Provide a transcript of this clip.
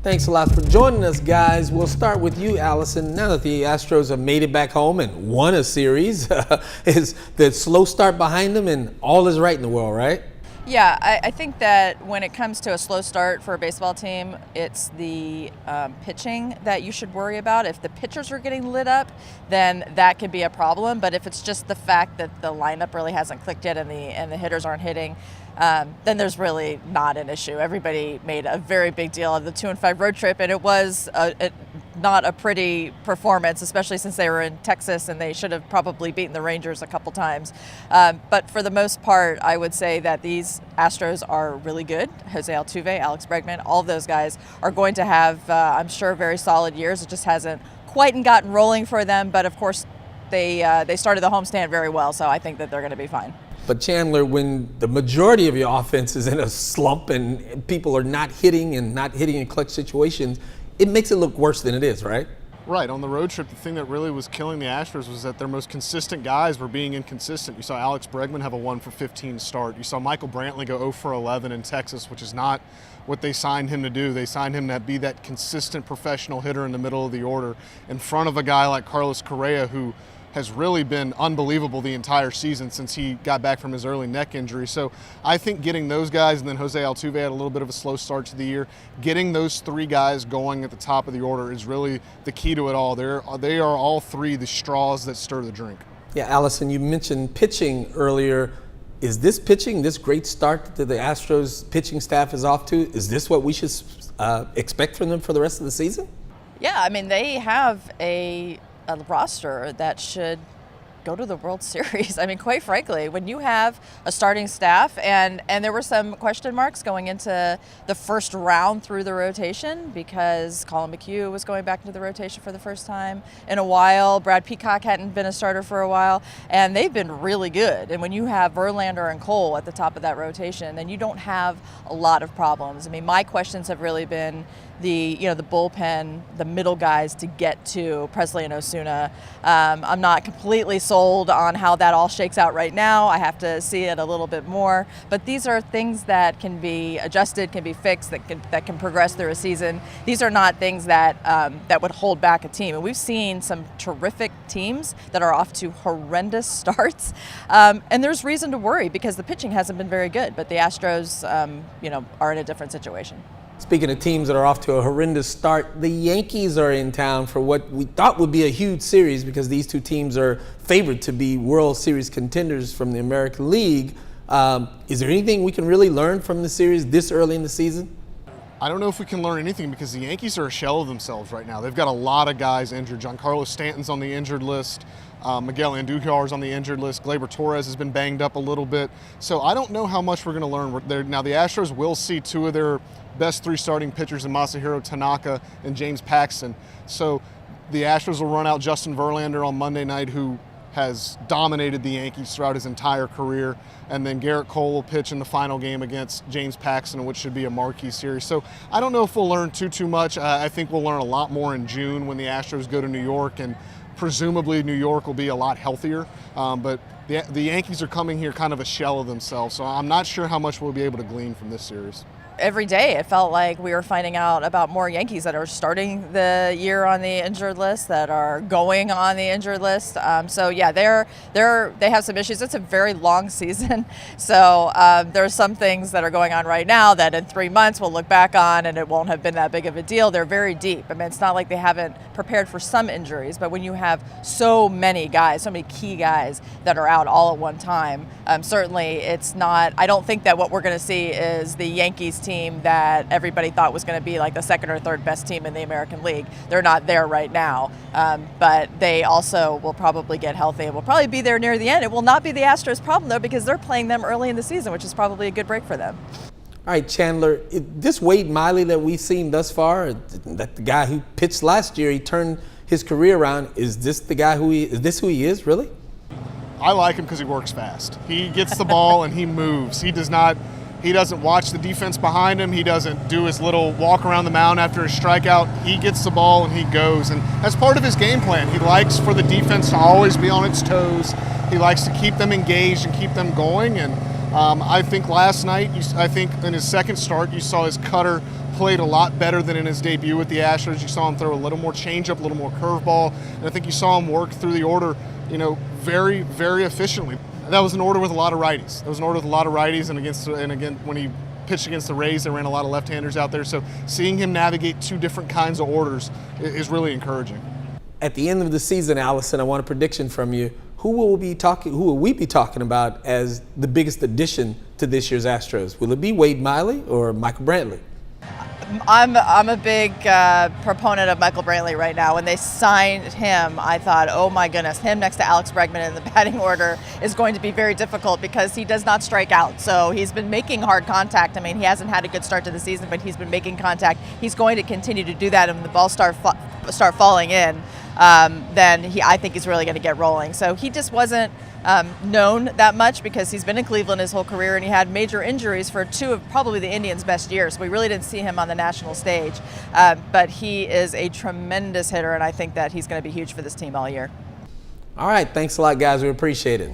Thanks a lot for joining us, guys. We'll start with you, Alyson. Now that the Astros have made it back home and won a series, is the slow start behind them and all is right in the world, right? Yeah, I think that when it comes to a slow start for a baseball team, it's the pitching that you should worry about. If the pitchers are getting lit up, then that could be a problem. But if it's just the fact that the lineup really hasn't clicked yet and the hitters aren't hitting, then there's really not an issue. Everybody made a very big deal of the 2-5 road trip, and it was not a pretty performance, especially since they were in Texas and they should have probably beaten the Rangers a couple times. But for the most part, I would say that these Astros are really good. Jose Altuve, Alex Bregman, all of those guys are going to have, I'm sure, very solid years. It just hasn't quite gotten rolling for them, but of course they started the homestand very well, so I think that they're going to be fine. But Chandler, when the majority of your offense is in a slump and people are not hitting in clutch situations, it makes it look worse than it is, right? Right. On the road trip, the thing that really was killing the Astros was that their most consistent guys were being inconsistent. You saw Alex Bregman have a 1-for-15 start. You saw Michael Brantley go 0-for-11 in Texas, which is not what they signed him to do. They signed him to be that consistent professional hitter in the middle of the order in front of a guy like Carlos Correa, who has really been unbelievable the entire season since he got back from his early neck injury. So I think getting those guys, and then Jose Altuve had a little bit of a slow start to the year, getting those three guys going at the top of the order is really the key to it all. They are all three the straws that stir the drink. Yeah, Alyson, you mentioned pitching earlier. Is this pitching, this great start that the Astros pitching staff is off to, is this what we should expect from them for the rest of the season? Yeah, I mean, they have a roster that should go to the World Series. I mean, quite frankly, when you have a starting staff, and there were some question marks going into the first round through the rotation because Colin McHugh was going back into the rotation for the first time in a while. Brad Peacock hadn't been a starter for a while, and they've been really good. And when you have Verlander and Cole at the top of that rotation, then you don't have a lot of problems. I mean, my questions have really been the bullpen, the middle guys to get to Presley and Osuna. I'm not completely sold on how that all shakes out right now. I have to see it a little bit more. But these are things that can be adjusted, can be fixed, that can progress through a season. These are not things that would hold back a team. And we've seen some terrific teams that are off to horrendous starts. And there's reason to worry because the pitching hasn't been very good. But the Astros, are in a different situation. Speaking of teams that are off to a horrendous start, the Yankees are in town for what we thought would be a huge series because these two teams are favored to be World Series contenders from the American League. Is there anything we can really learn from the series this early in the season? I don't know if we can learn anything because the Yankees are a shell of themselves right now. They've got a lot of guys injured. Giancarlo Stanton's on the injured list. Miguel Andujar's on the injured list. Gleyber Torres has been banged up a little bit. So I don't know how much we're going to learn. Now the Astros will see two of their best three starting pitchers in Masahiro Tanaka and James Paxton. So the Astros will run out Justin Verlander on Monday night, who has dominated the Yankees throughout his entire career. And then Garrett Cole will pitch in the final game against James Paxton, which should be a marquee series. So I don't know if we'll learn too much. I think we'll learn a lot more in June when the Astros go to New York, and presumably New York will be a lot healthier. But the Yankees are coming here kind of a shell of themselves. So I'm not sure how much we'll be able to glean from this series. Every day it felt like we were finding out about more Yankees that are starting the year on the injured list, that are going on the injured list. So yeah, they have some issues. It's a very long season. So there's some things that are going on right now that in 3 months we'll look back on and it won't have been that big of a deal. They're very deep. I mean, it's not like they haven't prepared for some injuries, but when you have so many guys, so many key guys that are out all at one time, certainly it's not, I don't think that what we're going to see is the Yankees team that everybody thought was going to be like the second or third best team in the American League. They're not there right now, but they also will probably get healthy and will probably be there near the end. It will not be the Astros' problem, though, because they're playing them early in the season, which is probably a good break for them. All right, Chandler, this Wade Miley that we've seen thus far, that the guy who pitched last year, he turned his career around. Is this who he is, really? I like him because he works fast. He gets the ball and he moves. He doesn't watch the defense behind him. He doesn't do his little walk around the mound after a strikeout. He gets the ball and he goes. And that's part of his game plan. He likes for the defense to always be on its toes. He likes to keep them engaged and keep them going. And I think last night, I think in his second start, you saw his cutter played a lot better than in his debut with the Astros. You saw him throw a little more changeup, a little more curveball, and I think you saw him work through the order, very, very efficiently. That was an order with a lot of righties. And again, when he pitched against the Rays, they ran a lot of left-handers out there. So seeing him navigate two different kinds of orders is really encouraging. At the end of the season, Alyson, I want a prediction from you. Who will we be talking about as the biggest addition to this year's Astros? Will it be Wade Miley or Michael Brantley? I'm a big proponent of Michael Brantley right now. When they signed him, I thought, oh my goodness, him next to Alex Bregman in the batting order is going to be very difficult because he does not strike out. So he's been making hard contact. I mean, he hasn't had a good start to the season, but he's been making contact. He's going to continue to do that, and when the ball start falling in, then I think he's really going to get rolling. So he just wasn't known that much because he's been in Cleveland his whole career, and he had major injuries for two of probably the Indians' best years. So we really didn't see him on the national stage. But he is a tremendous hitter, and I think that he's going to be huge for this team all year. All right. Thanks a lot, guys. We appreciate it.